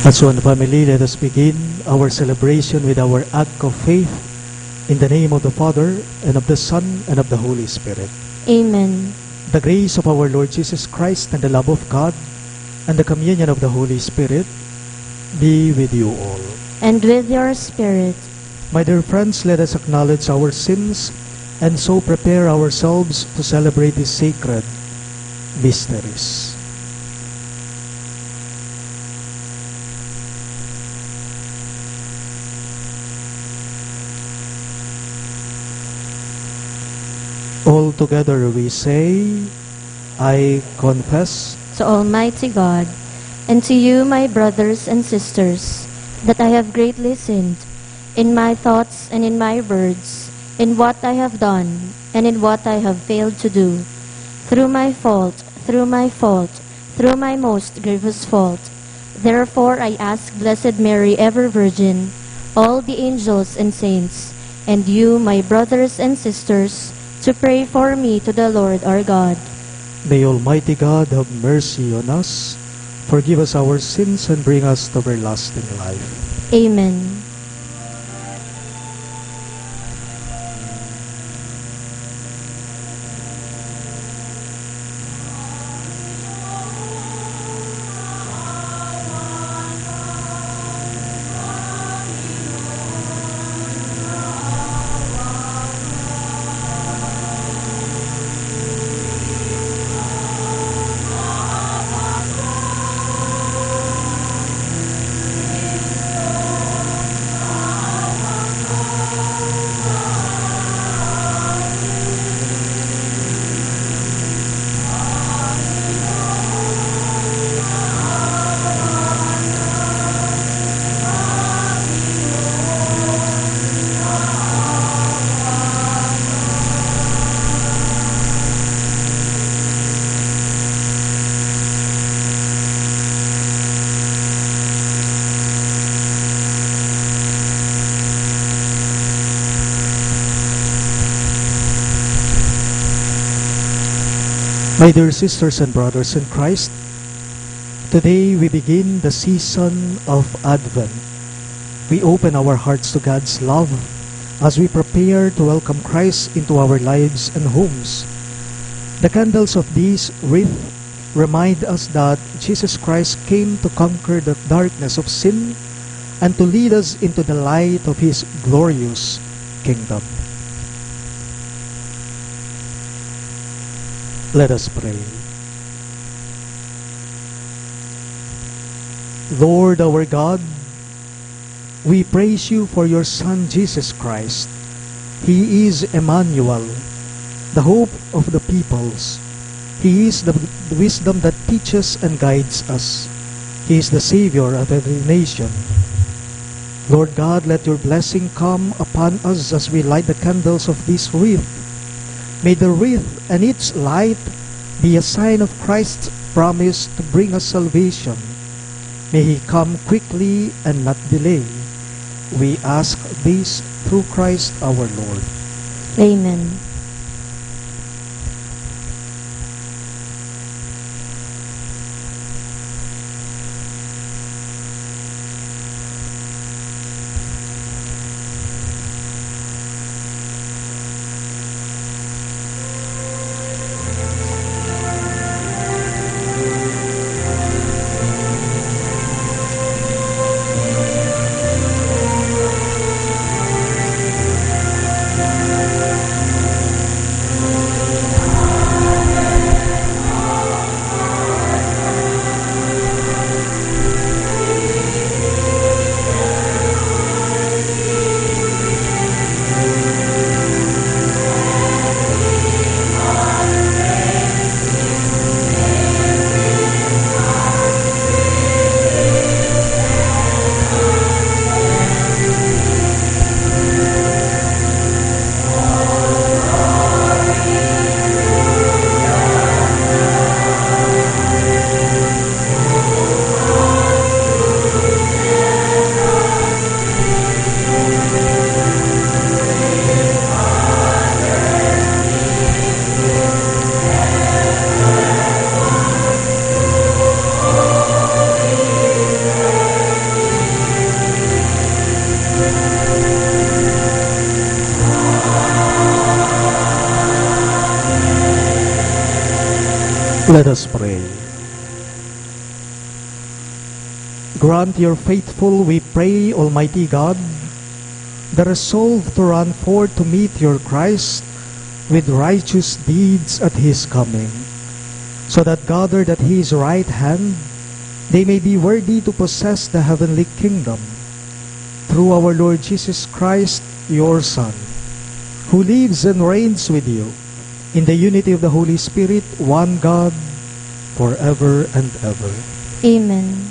As one family, let us begin our celebration with our act of faith in the name of the Father, and of the Son, and of the Holy Spirit. Amen. The grace of our Lord Jesus Christ, and the love of God, and the communion of the Holy Spirit be with you all. And with your spirit. My dear friends, let us acknowledge our sins and so prepare ourselves to celebrate these sacred mysteries. All together we say, I confess To Almighty God, and to you, my brothers and sisters, that I have greatly sinned in my thoughts and in my words, in what I have done and in what I have failed to do, through my fault, through my most grievous fault. Therefore I ask Blessed Mary, ever Virgin, all the angels and saints, and you, my brothers and sisters, to pray for me to the Lord our God. May Almighty God have mercy on us, forgive us our sins, and bring us to everlasting life. Amen. My dear sisters and brothers in Christ, today we begin the season of Advent. We open our hearts to God's love as we prepare to welcome Christ into our lives and homes. The candles of this wreath remind us that Jesus Christ came to conquer the darkness of sin and to lead us into the light of His glorious kingdom. Let us pray. Lord our God, we praise you for your Son Jesus Christ. He is Emmanuel, the hope of the peoples. He is the wisdom that teaches and guides us. He is the Savior of every nation. Lord God, let your blessing come upon us as we light the candles of this wreath. May the wreath and its light be a sign of Christ's promise to bring us salvation. May He come quickly and not delay. We ask this through Christ our Lord. Amen. Let us pray. Grant your faithful, we pray, Almighty God, the resolve to run forth to meet your Christ with righteous deeds at his coming, so that gathered at his right hand, they may be worthy to possess the heavenly kingdom. Through our Lord Jesus Christ, your Son, who lives and reigns with you in the unity of the Holy Spirit, one God, forever and ever. Amen.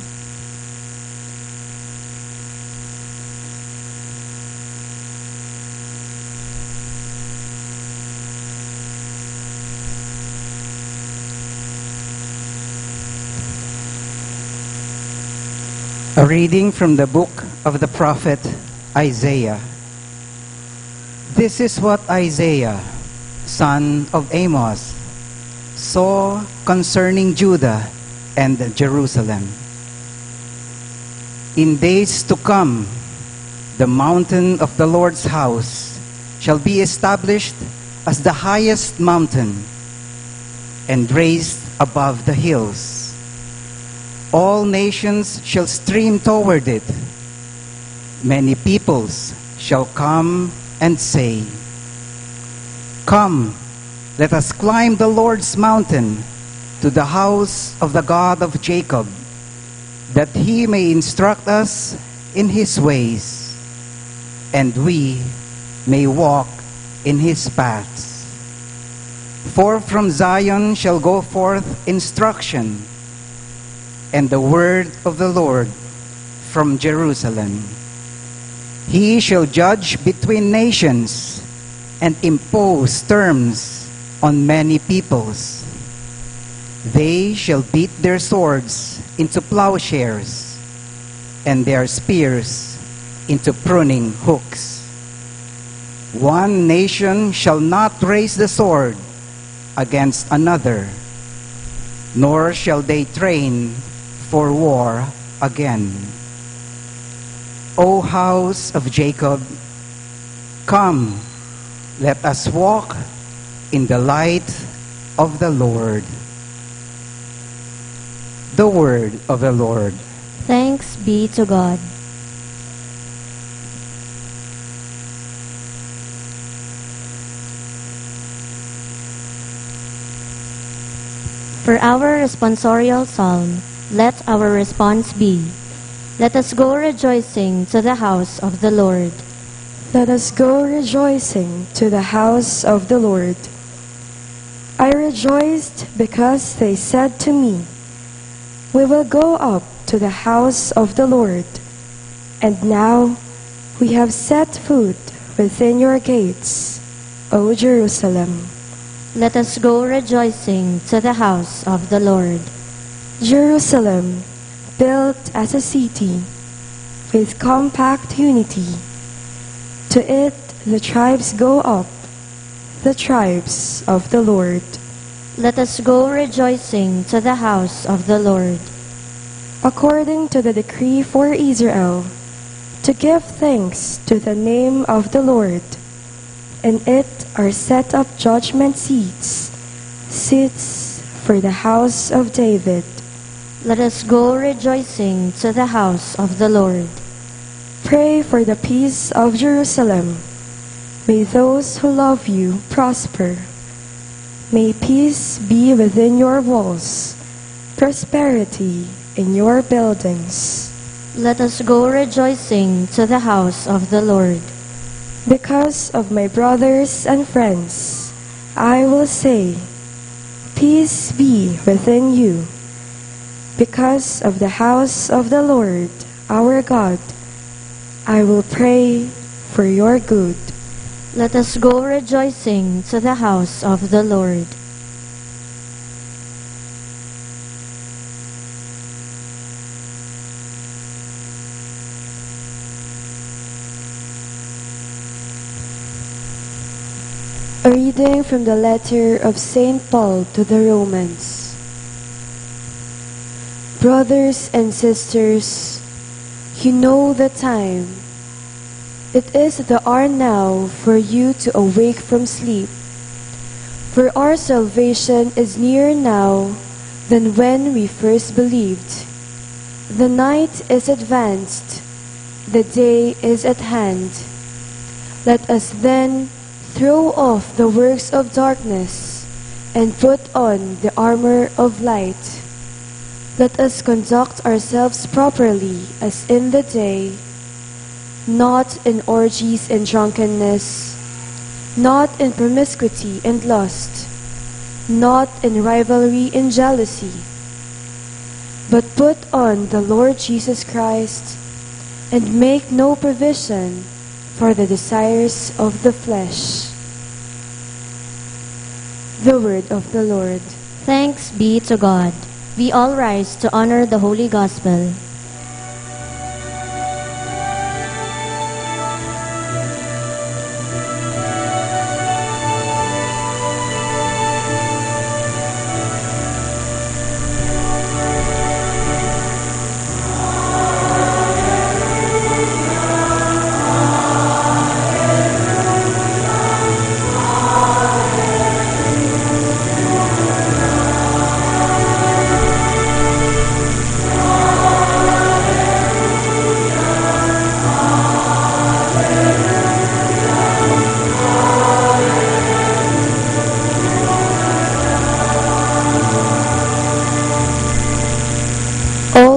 A reading from the book of the prophet Isaiah. This is what Isaiah, son of Amos, saw concerning Judah and Jerusalem. In days to come, the mountain of the Lord's house shall be established as the highest mountain and raised above the hills. All nations shall stream toward it. Many peoples shall come and say, "Come, let us climb the Lord's mountain to the house of the God of Jacob, that he may instruct us in his ways, and we may walk in his paths. For from Zion shall go forth instruction, and the word of the Lord from Jerusalem. He shall judge between nations and impose terms on many peoples. They shall beat their swords into plowshares and their spears into pruning hooks. One nation shall not raise the sword against another, nor shall they train for war again. O house of Jacob, come, let us walk in the light of the Lord." The word of the Lord. Thanks be to God. For our responsorial psalm, let our response be, "Let us go rejoicing to the house of the Lord." Let us go rejoicing to the house of the Lord. I rejoiced because they said to me, "We will go up to the house of the Lord." And now we have set foot within your gates, O Jerusalem. Let us go rejoicing to the house of the Lord. Jerusalem, built as a city, with compact unity. To it the tribes go up, the tribes of the Lord. Let us go rejoicing to the house of the Lord. According to the decree for Israel, to give thanks to the name of the Lord. In it are set up judgment seats, seats for the house of David. Let us go rejoicing to the house of the Lord. Pray for the peace of Jerusalem. May those who love you prosper. May peace be within your walls, prosperity in your buildings. Let us go rejoicing to the house of the Lord. Because of my brothers and friends, I will say, "Peace be within you." Because of the house of the Lord, our God, I will pray for your good. Let us go rejoicing to the house of the Lord. A reading from the letter of St. Paul to the Romans. Brothers and sisters, you know the time. It is the hour now for you to awake from sleep. For our salvation is nearer now than when we first believed. The night is advanced, the day is at hand. Let us then throw off the works of darkness and put on the armor of light. Let us conduct ourselves properly as in the day, not in orgies and drunkenness, not in promiscuity and lust, not in rivalry and jealousy, but put on the Lord Jesus Christ and make no provision for the desires of the flesh. The word of the Lord. Thanks be to God. We all rise to honor the Holy Gospel.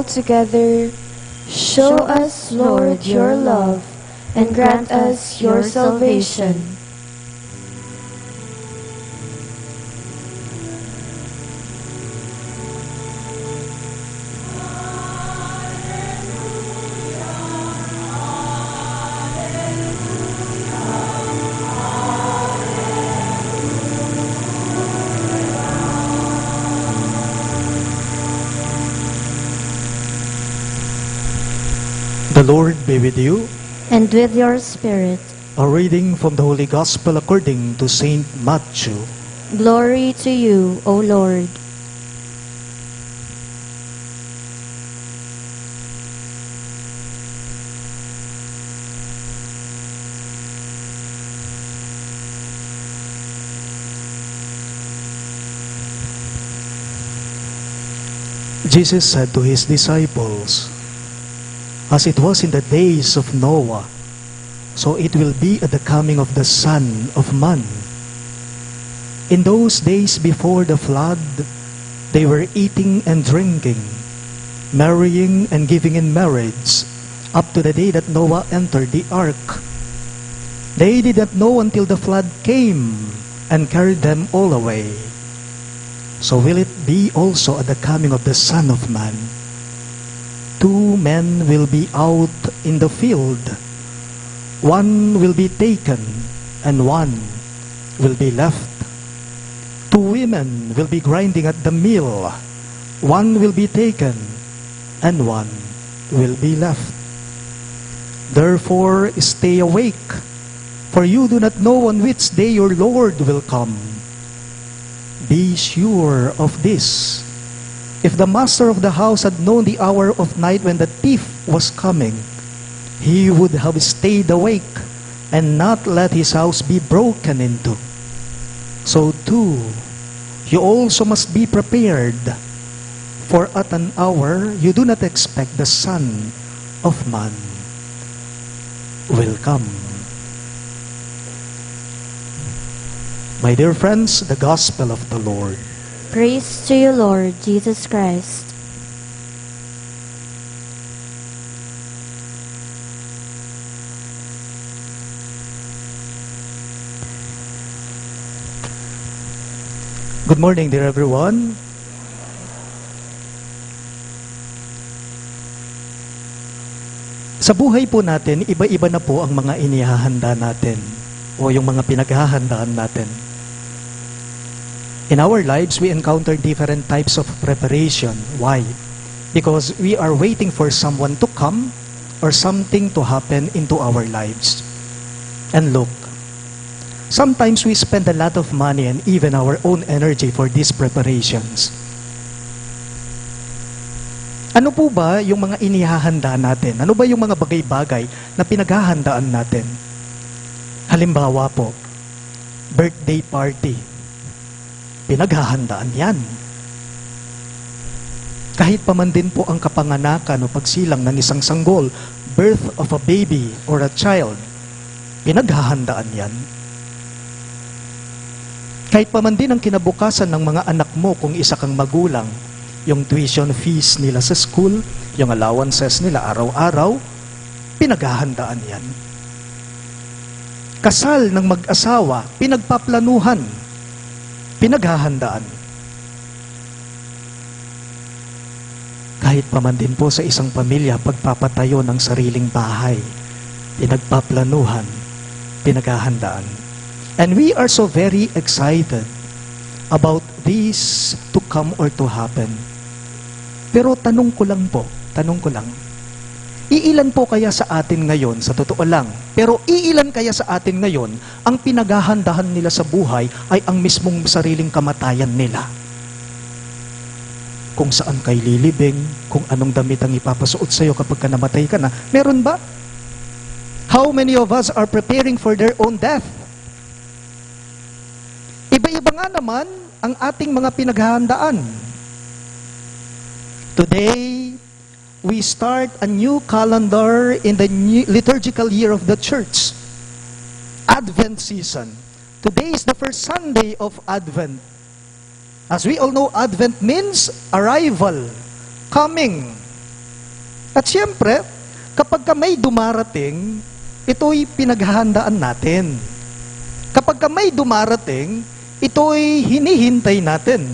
Together, show us, Lord, your love, and grant us your salvation. The Lord be with you. And with your spirit. A reading from the Holy Gospel according to Saint Matthew. Glory to you, O Lord. Jesus said to his disciples, "As it was in the days of Noah, so it will be at the coming of the Son of Man. In those days before the flood, they were eating and drinking, marrying and giving in marriage, up to the day that Noah entered the ark. They did not know until the flood came and carried them all away. So will it be also at the coming of the Son of Man. 2 men will be out in the field. One will be taken, and one will be left. 2 women will be grinding at the mill. One will be taken, and one will be left. Therefore stay awake, for you do not know on which day your Lord will come. Be sure of this. If the master of the house had known the hour of night when the thief was coming, he would have stayed awake and not let his house be broken into. So too, you also must be prepared, for at an hour you do not expect the Son of Man will come." My dear friends, the Gospel of the Lord. Praise to you, Lord Jesus Christ. Good morning, dear everyone. Sa buhay po natin, iba-iba na po ang mga inihahanda natin o yung mga pinaghahandaan natin. In our lives, we encounter different types of preparation. Why? Because we are waiting for someone to come or something to happen into our lives. And look, sometimes we spend a lot of money and even our own energy for these preparations. Ano po ba yung mga inihahanda natin? Ano ba yung mga bagay-bagay na pinaghahandaan natin? Halimbawa po, birthday party. Pinaghahandaan yan. Kahit pa man din po ang kapanganakan o pagsilang ng isang sanggol, birth of a baby or a child, pinaghahandaan yan. Kahit pa man din ang kinabukasan ng mga anak mo kung isa kang magulang, yung tuition fees nila sa school, yung allowances nila araw-araw, pinaghahandaan yan. Kasal ng mag-asawa, pinagpaplanuhan, pinaghahandaan. Kahit pa man din po sa isang pamilya, pagpapatayo ng sariling bahay, pinagpaplanuhan, pinaghahandaan. And we are so very excited about this to come or to happen. Pero tanong ko lang, iilan po kaya sa atin ngayon, sa totoo lang, pero iilan kaya sa atin ngayon, ang pinaghahandahan nila sa buhay ay ang mismong sariling kamatayan nila? Kung saan kay lilibing, kung anong damit ang ipapasuot sa iyo kapag namatay ka na, meron ba? How many of us are preparing for their own death? Iba-iba nga naman ang ating mga pinaghahandaan. Today, we start a new calendar in the new liturgical year of the church. Advent season. Today is the first Sunday of Advent. As we all know, Advent means arrival, coming. At siyempre, kapag may dumarating, ito'y pinaghahandaan natin. Kapag may dumarating, ito'y hinihintay natin.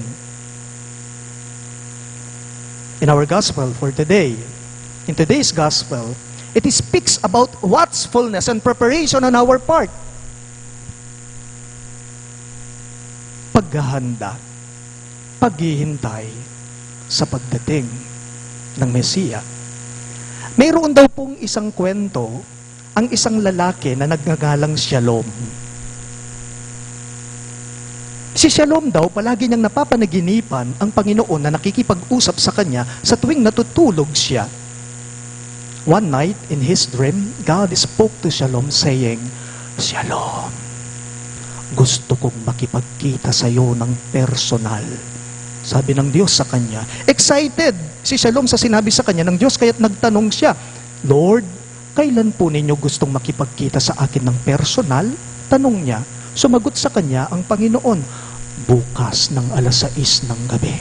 In our gospel for today, in today's gospel, it speaks about watchfulness and preparation on our part. Paghahanda, paghihintay sa pagdating ng Mesiya. Mayroon daw pong isang kwento, ang isang lalaki na nagngangalang Shalom. Si Shalom daw, palagi niyang napapanaginipan ang Panginoon na nakikipag-usap sa kanya sa tuwing natutulog siya. One night, in his dream, God spoke to Shalom saying, Shalom, gusto kong makipagkita sa iyo ng personal. Sabi ng Diyos sa kanya. Excited si Shalom sa sinabi sa kanya ng Diyos, kaya't nagtanong siya, Lord, kailan po ninyo gustong makipagkita sa akin ng personal? Tanong niya. Sumagot sa kanya ang Panginoon, bukas ng 6:00 ng gabi.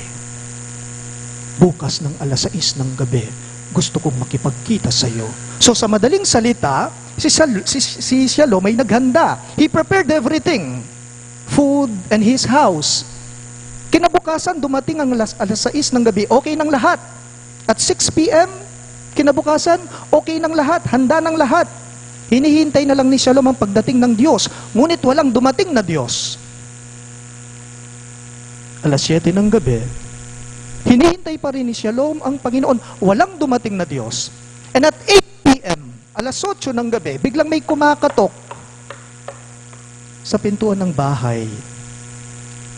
Bukas ng 6:00 ng gabi, gusto kong makipagkita sa iyo. So sa madaling salita, si Shalom ay naghanda. He prepared everything. Food and his house. Kinabukasan, dumating ang 6:00 ng gabi, okay ng lahat. At 6 p.m., kinabukasan, okay ng lahat, handa ng lahat. Hinihintay na lang ni Shalom ang pagdating ng Diyos, ngunit walang dumating na Diyos. 7:00 ng gabi, hinihintay pa rin ni Shalom ang Panginoon, walang dumating na Diyos. And at 8 p.m., 8:00 ng gabi, biglang may kumakatok sa pintuan ng bahay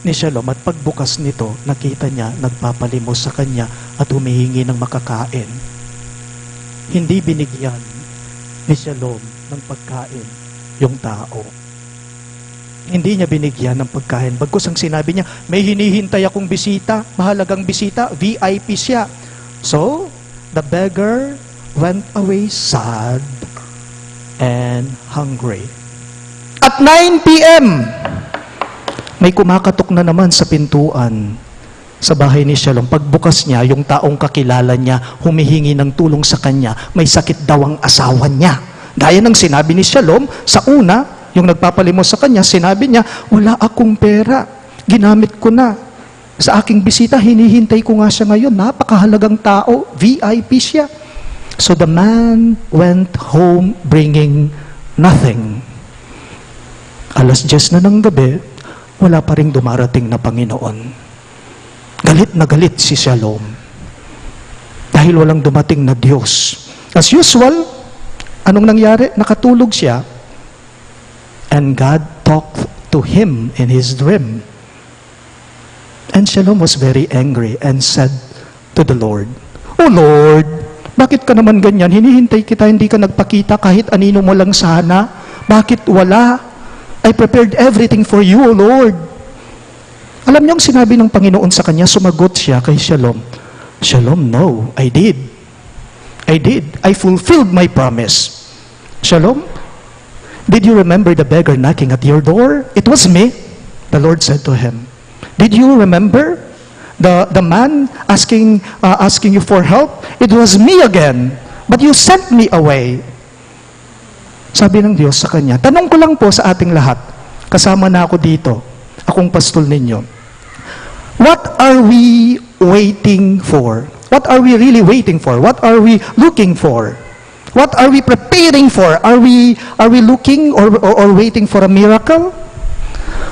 ni Shalom, at pagbukas nito, nakita niya, nagpapalimos sa kanya at humihingi ng makakain. Hindi binigyan ni Shalom ng pagkain yung tao. Hindi niya binigyan ng pagkain. Bagkus ang sinabi niya, may hinihintay akong bisita, mahalagang bisita, VIP siya. So, the beggar went away sad and hungry. At 9 p.m., may kumakatok na naman sa pintuan sa bahay ni Shalom. Pagbukas niya, yung taong kakilala niya, humihingi ng tulong sa kanya. May sakit daw ang asawa niya. Gaya ng sinabi ni Shalom, sa una, yung nagpapalimos sa kanya, sinabi niya, wala akong pera. Ginamit ko na. Sa aking bisita, hinihintay ko nga siya ngayon. Napakahalagang tao. VIP siya. So the man went home bringing nothing. 10:00 na ng gabi, wala pa ring dumarating na Panginoon. Galit na galit si Shalom. Dahil walang dumating na Diyos. As usual, anong nangyari? Nakatulog siya. And God talked to him in his dream. And Shalom was very angry and said to the Lord, Oh Lord, bakit ka naman ganyan? Hinihintay kita, hindi ka nagpakita kahit anino mo lang sana. Bakit wala? I prepared everything for you, O Lord. Alam niyo ang sinabi ng Panginoon sa kanya, sumagot siya kay Shalom, Shalom, no, I did. I fulfilled my promise. Shalom, did you remember the beggar knocking at your door? It was me, the Lord said to him. Did you remember the man asking you for help? It was me again, but you sent me away. Sabi ng Diyos sa kanya, tanong ko lang po sa ating lahat, kasama na ako dito, akong pastol ninyo. What are we waiting for? What are we really waiting for? What are we looking for? What are we preparing for? Are we looking or waiting for a miracle?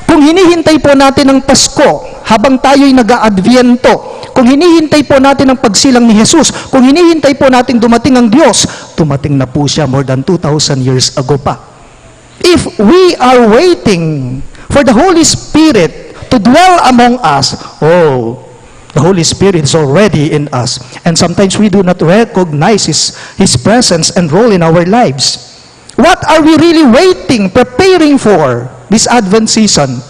Kung hinihintay po natin ang Pasko habang tayo'y nag-aadvyento, kung hinihintay po natin ang pagsilang ni Jesus, kung hinihintay po natin dumating ang Diyos, dumating na po siya more than 2,000 years ago pa. If we are waiting for the Holy Spirit to dwell among us, the Holy Spirit is already in us. And sometimes we do not recognize His presence and role in our lives. What are we really waiting, preparing for this Advent season?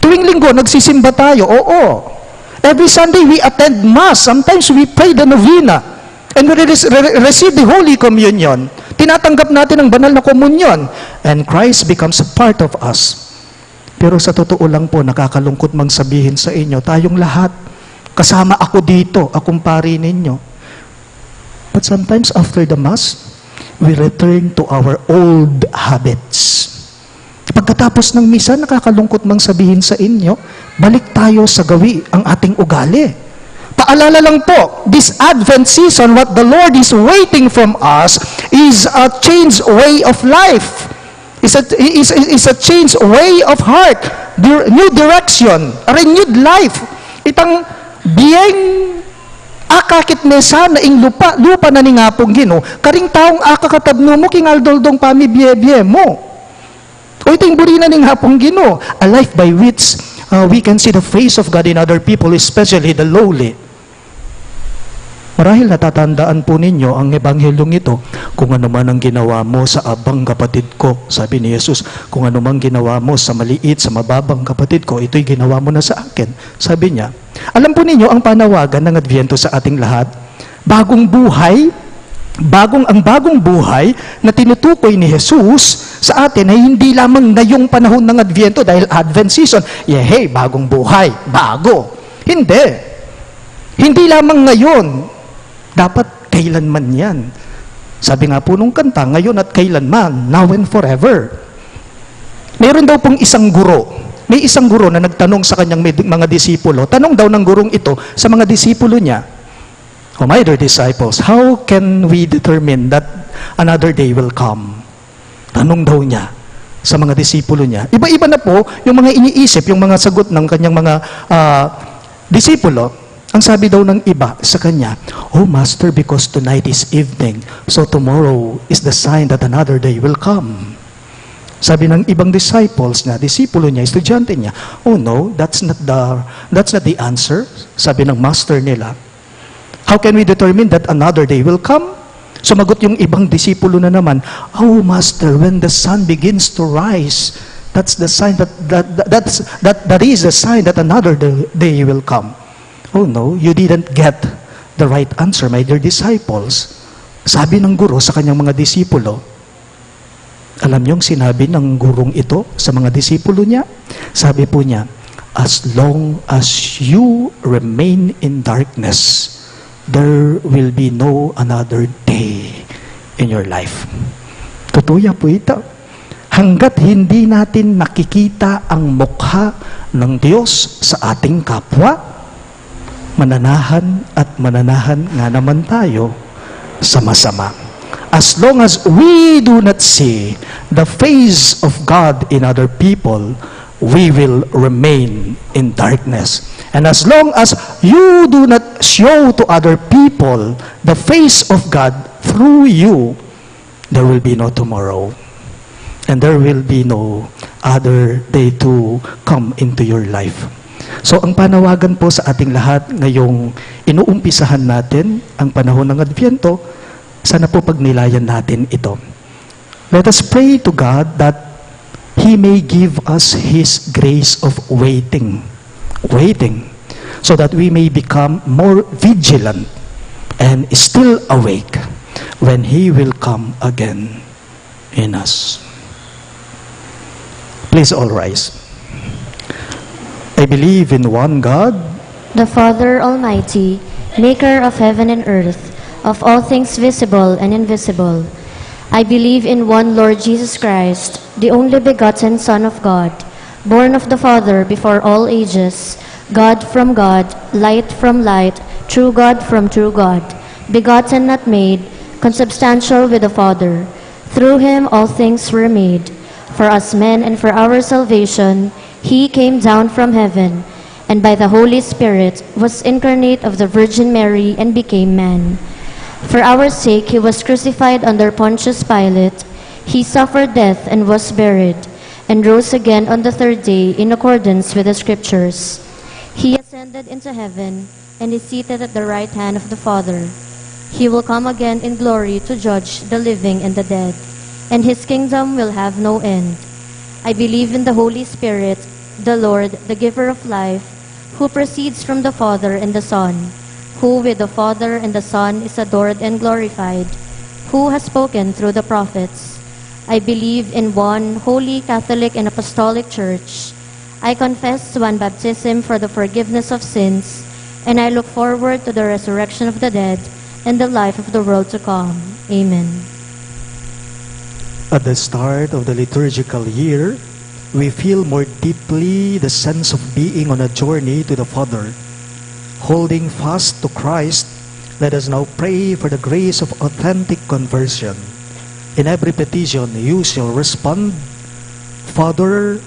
Tuwing linggo, nagsisimba tayo. Oo. Every Sunday, we attend Mass. Sometimes we pray the novena. And we receive the Holy Communion. Tinatanggap natin ang banal na komunyon. And Christ becomes a part of us. Pero sa totoo lang po, nakakalungkot mang sabihin sa inyo, tayong lahat, kasama ako dito, akong pari ninyo. But sometimes after the Mass, we return to our old habits. Pagkatapos ng misa, nakakalungkot mang sabihin sa inyo, balik tayo sa gawi ang ating ugali. Paalala lang po, this Advent season, what the Lord is waiting from us is a changed way of life. Is a changed way of heart, new direction, a renewed life. Itang biyeng akakit mesa na ing lupa na ni nga pong Gino, karing taong akakatabno mo, kingaldoldong pami biye mo. O itong burina ni nga pong Gino, a life by which we can see the face of God in other people, especially the lowly. Marahil natatandaan po ninyo ang ebanghelyong ito, kung ano man ang ginawa mo sa abang kapatid ko, sabi ni Jesus, kung ano man ginawa mo sa maliit, sa mababang kapatid ko, ito'y ginawa mo na sa akin. Sabi niya, alam po ninyo ang panawagan ng Adbyento sa ating lahat, bagong buhay, ang bagong buhay na tinutukoy ni Jesus sa atin ay hindi lamang ngayong panahon ng Adbyento dahil Advent season, hey, bagong buhay, bago. Hindi lamang ngayon, dapat kailanman yan. Sabi nga po nung kanta, ngayon at kailanman, now and forever. Meron daw pong isang guro. May isang guro na nagtanong sa kanyang mga disipulo. Tanong daw ng gurong ito sa mga disipulo niya, "Oh, my dear disciples, how can we determine that another day will come?" Tanong daw niya sa mga disipulo niya. Iba-iba na po yung mga iniisip, yung mga sagot ng kanyang mga disipulo. Ang sabi daw ng iba sa kanya, "Oh, Master, because tonight is evening, so tomorrow is the sign that another day will come." Sabi ng ibang disciples niya, disipulo niya, estudyante niya, "Oh no, that's not the answer." Sabi ng master nila, "How can we determine that another day will come?" Sumagot yung ibang disipulo na naman, "Oh, Master, when the sun begins to rise, that's the sign that is the sign that another day will come." Oh no, you didn't get the right answer, my dear disciples. Sabi ng guro sa kanyang mga disipulo, alam niyong sinabi ng gurong ito sa mga disipulo niya? Sabi po niya, "As long as you remain in darkness, there will be no another day in your life." Totoo po ito. Hanggat hindi natin nakikita ang mukha ng Diyos sa ating kapwa, mananahan at mananahan nga naman tayo sa masama. As long as we do not see the face of God in other people, we will remain in darkness. And as long as you do not show to other people the face of God through you, there will be no tomorrow. And there will be no other day to come into your life. So ang panawagan po sa ating lahat ngayong inuumpisahan natin ang panahon ng Adbyento, sana po pagnilayan natin ito. Let us pray to God that He may give us His grace of waiting. so that we may become more vigilant and still awake when He will come again in us. Please all rise. I believe in one God, the Father Almighty, maker of heaven and earth, of all things visible and invisible. I believe in one Lord Jesus Christ, the only begotten Son of God, born of the Father before all ages, God from God, light from light, true God from true God, begotten not made, consubstantial with the Father. Through Him all things were made. For us men and for our salvation, He came down from heaven, and by the Holy Spirit was incarnate of the Virgin Mary and became man. For our sake He was crucified under Pontius Pilate. He suffered death and was buried, and rose again on the third day in accordance with the Scriptures. He ascended into heaven and is seated at the right hand of the Father. He will come again in glory to judge the living and the dead, and His kingdom will have no end. I believe in the Holy Spirit, the Lord, the giver of life, who proceeds from the Father and the Son, who with the Father and the Son is adored and glorified, who has spoken through the prophets. I believe in one holy Catholic and Apostolic Church. I confess one baptism for the forgiveness of sins, and I look forward to the resurrection of the dead and the life of the world to come. Amen. At the start of the liturgical year, we feel more deeply the sense of being on a journey to the Father. Holding fast to Christ, let us now pray for the grace of authentic conversion. In every petition, you shall respond, Father,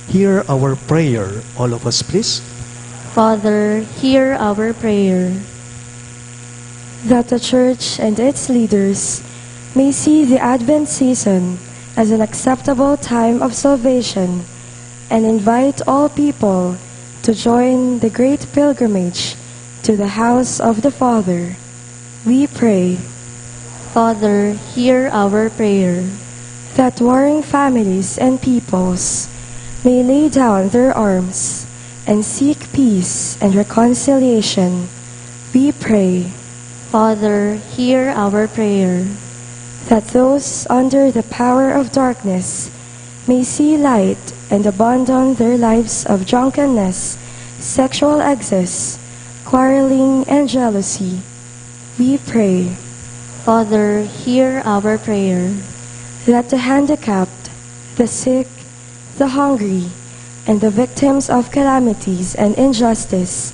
hear our prayer. All of us, please. Father, hear our prayer. That the Church and its leaders may see the Advent season as an acceptable time of salvation and invite all people to join the great pilgrimage to the house of the Father. We pray. Father, hear our prayer. That warring families and peoples may lay down their arms and seek peace and reconciliation. We pray. Father, hear our prayer. That those under the power of darkness may see light and abandon their lives of drunkenness, sexual excess, quarreling, and jealousy. We pray. Father, hear our prayer. That the handicapped, the sick, the hungry, and the victims of calamities and injustice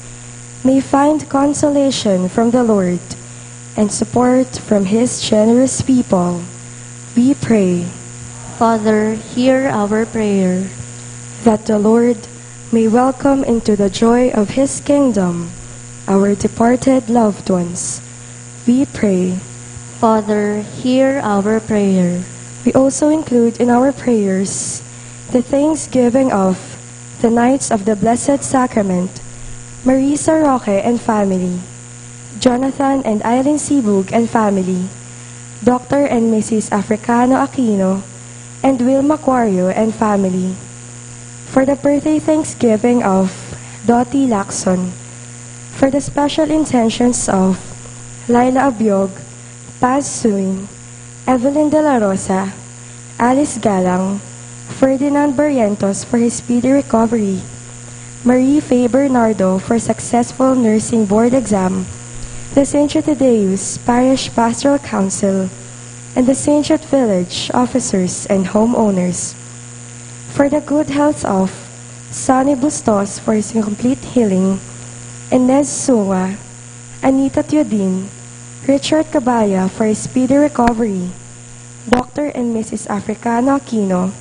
may find consolation from the Lord and support from His generous people. We pray. Father, hear our prayer. That the Lord may welcome into the joy of His kingdom our departed loved ones. We pray. Father, hear our prayer. We also include in our prayers the thanksgiving of the Knights of the Blessed Sacrament, Marisa Roque and family, Jonathan and Eileen Sibug and family, Dr. and Mrs. Africano Aquino, and Wilma Quario and family. For the birthday thanksgiving of Dottie Lacson, for the special intentions of Laila Abiog, Paz Suin, Evelyn De La Rosa, Alice Galang, Ferdinand Barrientos for his speedy recovery, Marie Faye Bernardo for successful nursing board exam, the St. Jude Thaddeus Parish Pastoral Council, and the St. Jude Village officers and homeowners. For the good health of Sonny Bustos for his complete healing, Inez Sunga, Anita Teodin, Richard Cabaya for his speedy recovery, Dr. and Mrs. Africano Aquino,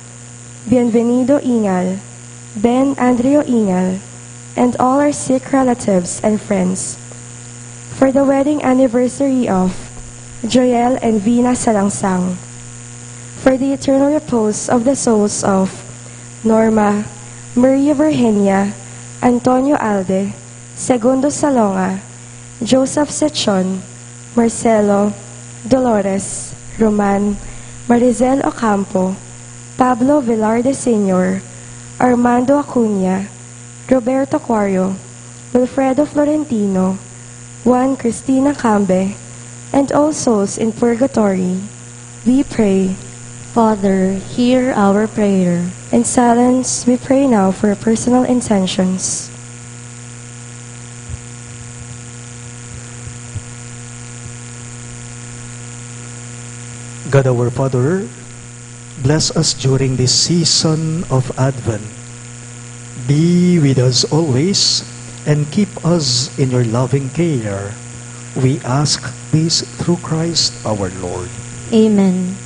Bienvenido Ingal, Ben Andreo Ingal, and all our sick relatives and friends. For the wedding anniversary of Joel and Vina Salangsang. For the eternal repose of the souls of Norma, Maria Virginia, Antonio Alde, Segundo Salonga, Joseph Sechon, Marcelo, Dolores, Roman, Marizel Ocampo, Pablo Velarde Sr., Armando Acuña, Roberto Quario, Wilfredo Florentino, Juan Cristina Cambe, and all souls in purgatory, we pray. Father, hear our prayer. In silence, we pray now for personal intentions. God our Father, bless us during this season of Advent. Be with us always and keep us in your loving care. We ask this through Christ our Lord. Amen.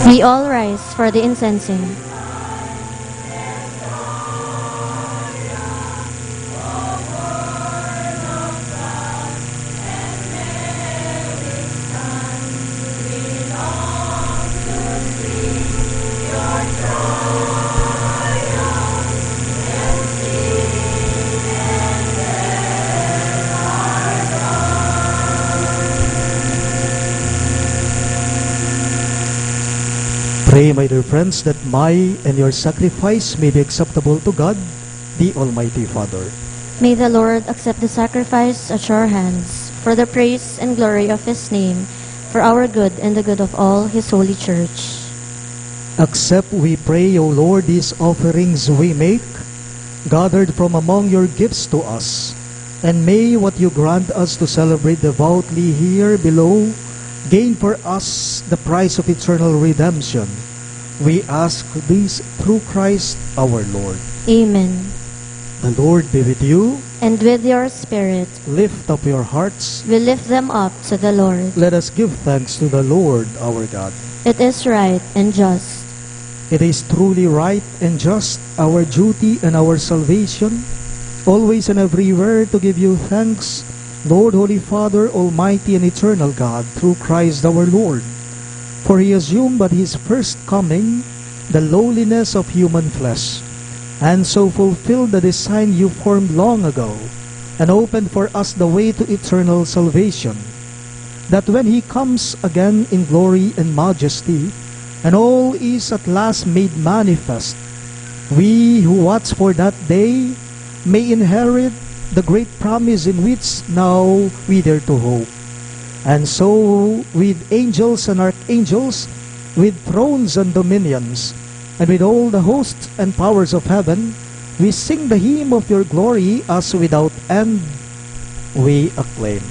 We all rise for the incensing. Pray, my dear friends, that my and your sacrifice may be acceptable to God, the Almighty Father. May the Lord accept the sacrifice at your hands for the praise and glory of His name, for our good and the good of all His holy church. Accept, we pray, O Lord, these offerings we make, gathered from among your gifts to us, and may what you grant us to celebrate devoutly here below gain for us the prize of eternal redemption. We ask this through Christ our Lord. Amen. The Lord be with you. And with your spirit, Lift up your hearts. we lift them up to the Lord. Let us give thanks to the Lord our God. It is right and just. It is truly right and just, our duty and our salvation, always and everywhere to give you thanks, Lord, Holy Father, Almighty and Eternal God, through Christ our Lord. For he assumed at his first coming the lowliness of human flesh, and so fulfilled the design you formed long ago, and opened for us the way to eternal salvation, that when he comes again in glory and majesty, and all is at last made manifest, we who watch for that day may inherit the great promise in which now we dare to hope. And so, with angels and archangels, with thrones and dominions, and with all the hosts and powers of heaven, we sing the hymn of your glory as without end we acclaim.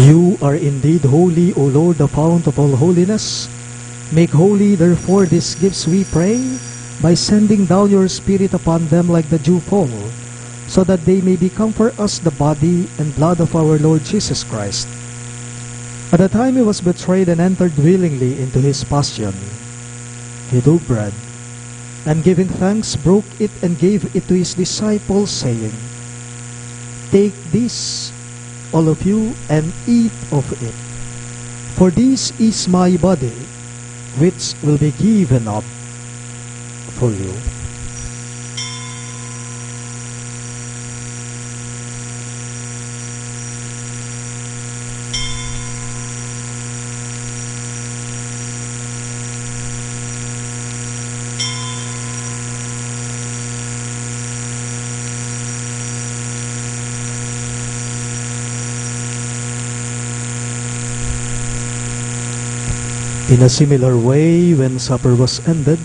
You are indeed holy, O Lord, the fount of all holiness. Make holy, therefore, these gifts, we pray, by sending down your Spirit upon them like the dewfall, so that they may become for us the body and blood of our Lord Jesus Christ. At the time he was betrayed and entered willingly into his passion, he took bread, and giving thanks, broke it and gave it to his disciples, saying, "Take this, all of you, and eat of it. For this is my body, which will be given up for you." In a similar way, when supper was ended,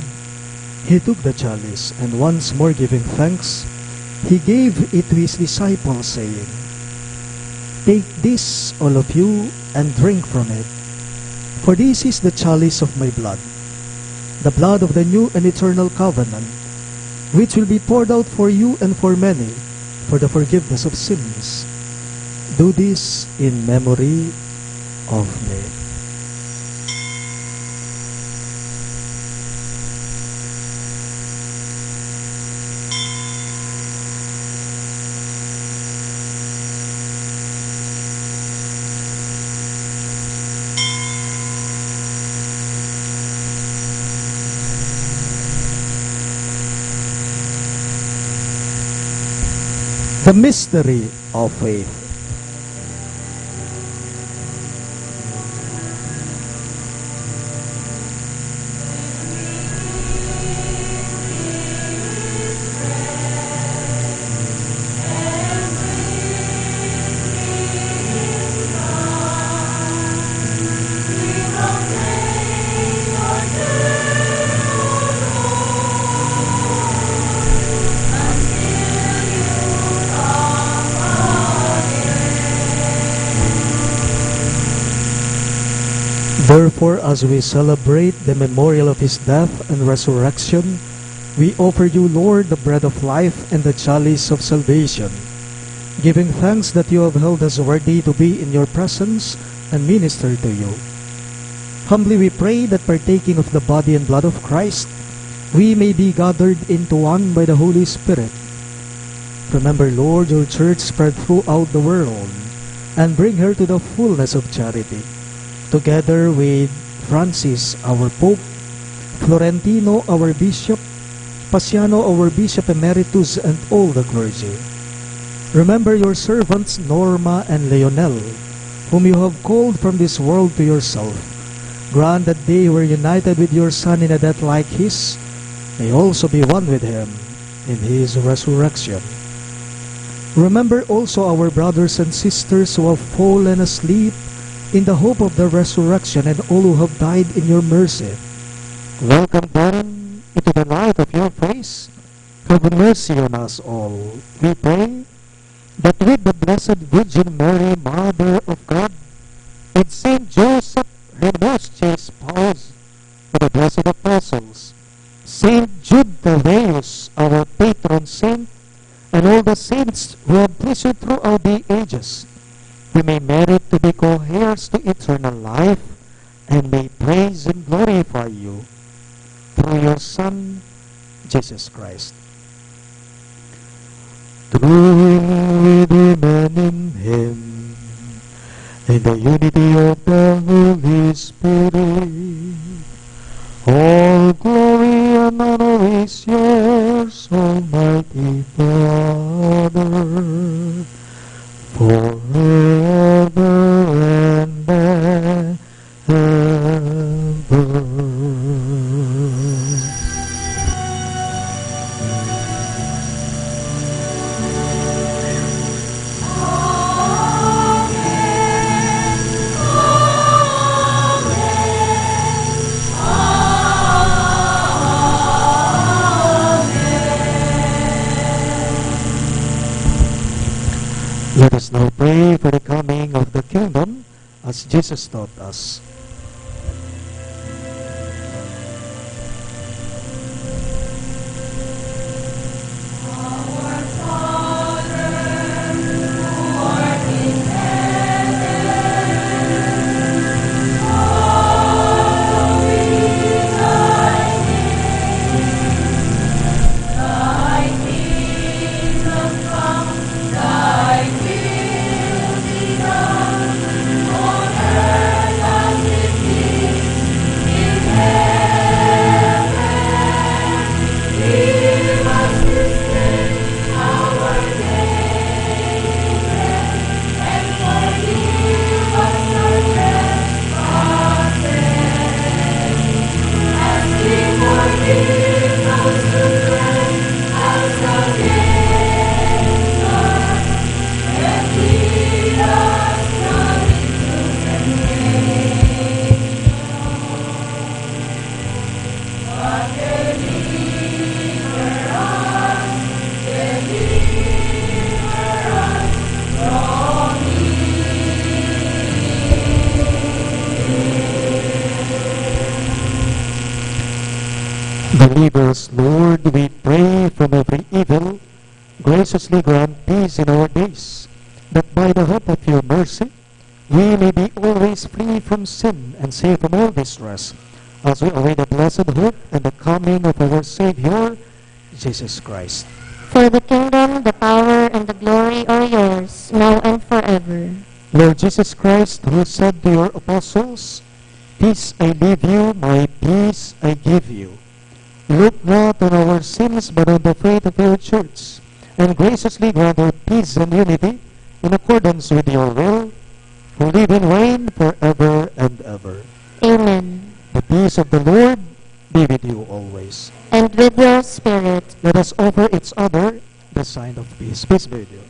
he took the chalice, and once more giving thanks, he gave it to his disciples, saying, "Take this, all of you, and drink from it. For this is the chalice of my blood, the blood of the new and eternal covenant, which will be poured out for you and for many, for the forgiveness of sins. Do this in memory of me." The mystery of faith. Therefore, as we celebrate the memorial of his death and resurrection, we offer you, Lord, the bread of life and the chalice of salvation, giving thanks that you have held us worthy to be in your presence and minister to you. Humbly we pray that partaking of the body and blood of Christ, we may be gathered into one by the Holy Spirit. Remember, Lord, your church spread throughout the world, and bring her to the fullness of charity, together with Francis, our Pope, Florentino, our Bishop, Pasiano, our Bishop Emeritus, and all the clergy. Remember your servants Norma and Leonel, whom you have called from this world to yourself. Grant that they who were united with your Son in a death like his may also be one with him in his resurrection. Remember also our brothers and sisters who have fallen asleep in the hope of the resurrection, and all who have died in your mercy. Welcome them into the light of your face. Have mercy on us all, we pray, that with the Blessed Virgin Mary, Mother of God, and Saint Joseph, her most chaste spouse, with the blessed apostles, Saint Jude Thaddeus, our patron saint, and all the saints who have pleasure throughout the ages, we may merit to be co-heirs to eternal life, and may praise and glorify you through your Son, Jesus Christ. Through with him and in him, in the unity of the Holy Spirit, all glory and honor is yours, Almighty Father, forever and ever. Let us now pray for the coming of the kingdom as Jesus taught us. Deliver us, Lord, we pray, from every evil. Graciously grant peace in our days, that by the hope of your mercy we may be always free from sin and safe from all distress, as we await the blessed hope and the coming of our Savior, Jesus Christ. For the kingdom, the power, and the glory are yours, now and forever. Lord Jesus Christ, who said to your apostles, "Peace I leave you, my peace I give you," look not on our sins, but on the faith of your church, and graciously grant her peace and unity in accordance with your will, who live and reign forever and ever. Amen. The peace of the Lord be with you always. And with your spirit. Let us offer each other the sign of peace. Peace be with you.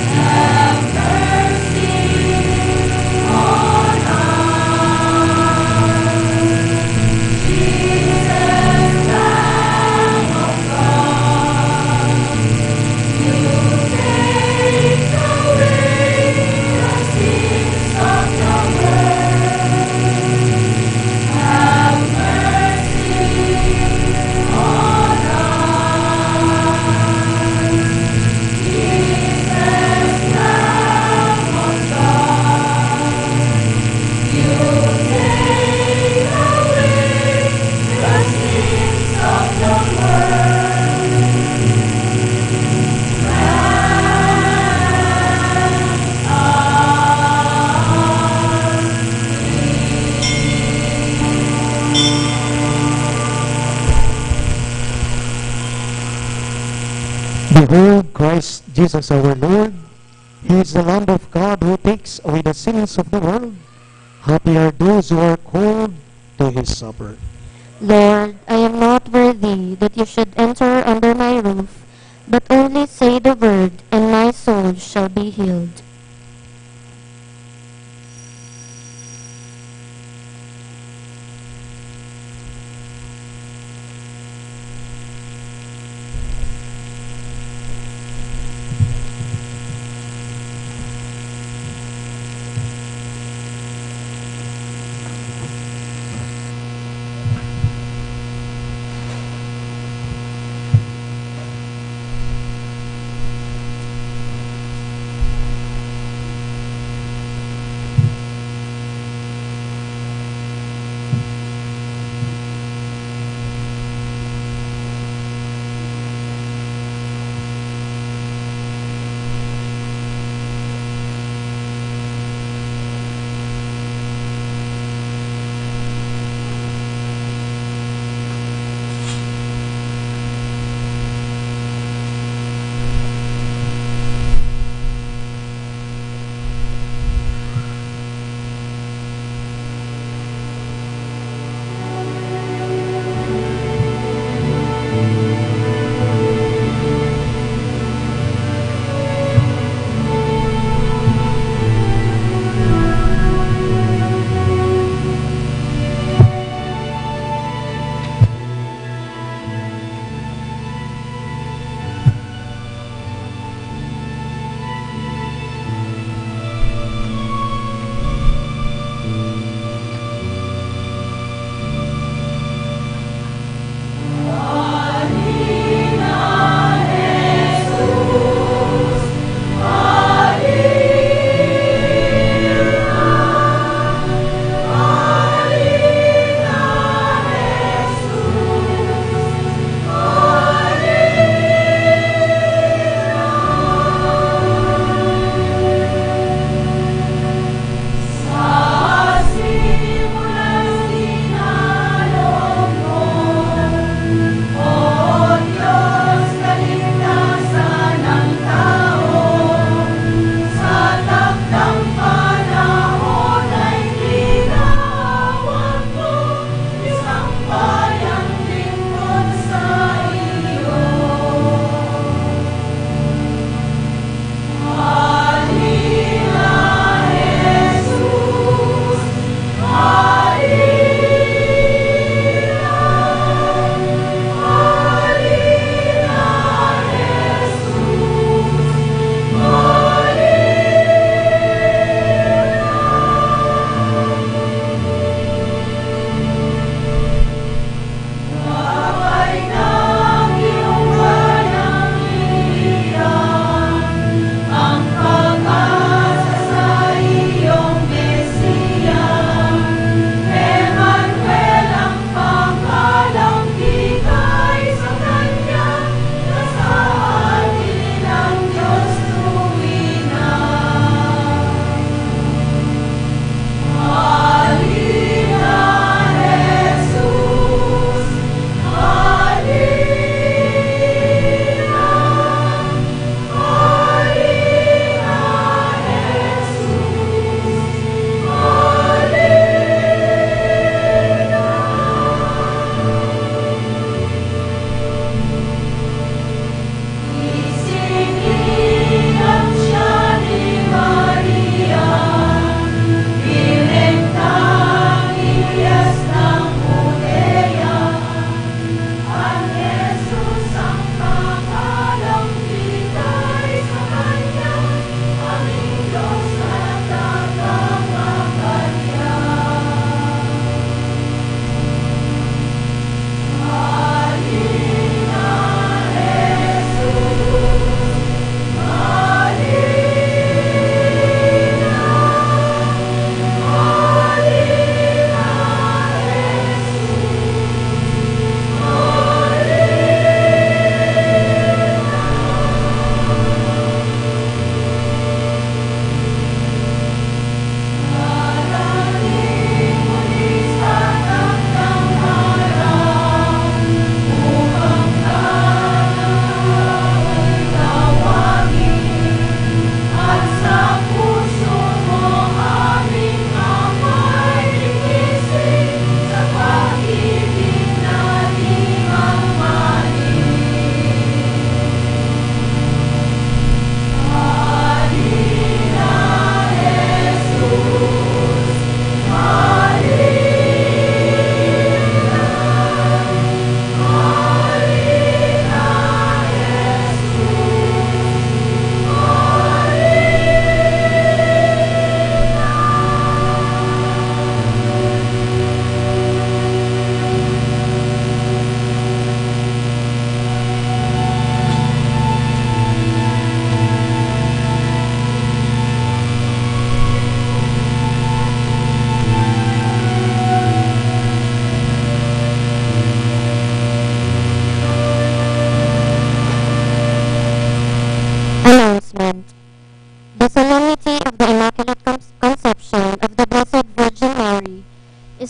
Have mercy. Behold Christ Jesus our Lord. He is the Lamb of God who takes away the sins of the world. Happy are those who are called to his supper. Lord, I am not worthy that you should enter under my roof, but only say the word, and my soul shall be healed.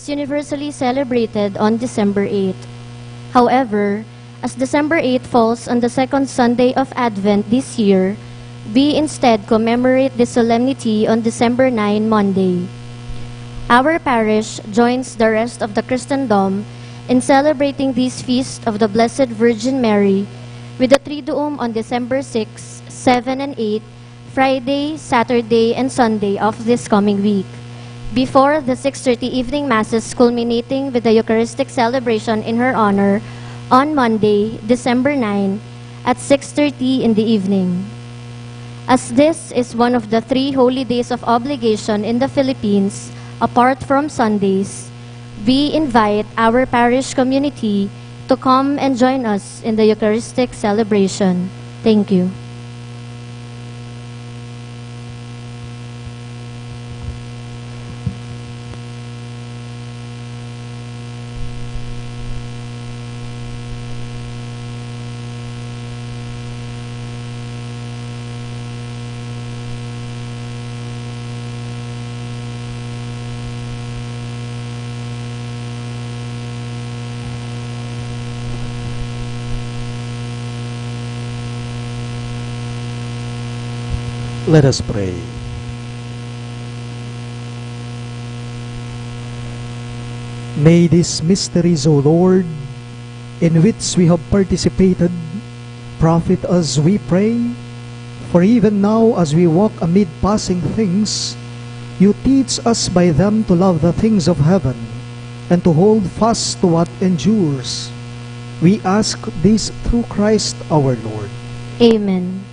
is universally celebrated on December 8. However, as December 8 falls on the second Sunday of Advent this year, we instead commemorate this solemnity on December 9, Monday. Our parish joins the rest of the Christendom in celebrating this feast of the Blessed Virgin Mary with the Triduum on December 6, 7, and 8, Friday, Saturday, and Sunday of this coming week, before the 6:30 evening Masses culminating with the Eucharistic celebration in her honor on Monday, December 9, at 6:30 in the evening. As this is one of the 3 holy days of obligation in the Philippines, apart from Sundays, we invite our parish community to come and join us in the Eucharistic celebration. Thank you. Let us pray. May these mysteries, O Lord, in which we have participated, profit us, we pray. For even now, as we walk amid passing things, you teach us by them to love the things of heaven and to hold fast to what endures. We ask this through Christ our Lord. Amen.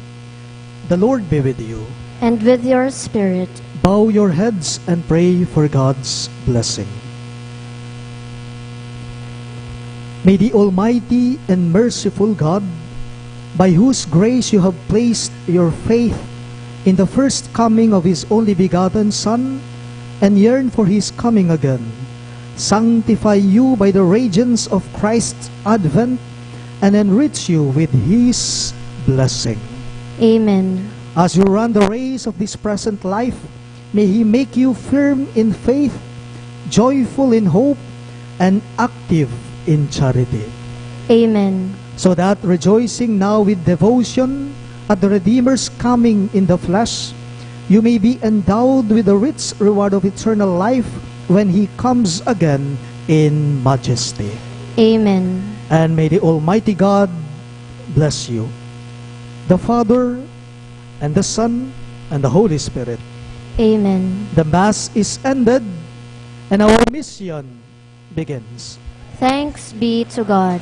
The Lord be with you. And with your spirit. Bow your heads and pray for God's blessing. May the Almighty and merciful God, by whose grace you have placed your faith in the first coming of His only begotten Son, and yearn for His coming again, sanctify you by the radiance of Christ's advent, and enrich you with His blessing. Amen. As you run the race of this present life, may He make you firm in faith, joyful in hope, and active in charity. Amen. So that, rejoicing now with devotion at the Redeemer's coming in the flesh, you may be endowed with the rich reward of eternal life when He comes again in majesty. Amen. And may the Almighty God bless you, the Father, and the Son, and the Holy Spirit. Amen. The Mass is ended, and our mission begins. Thanks be to God.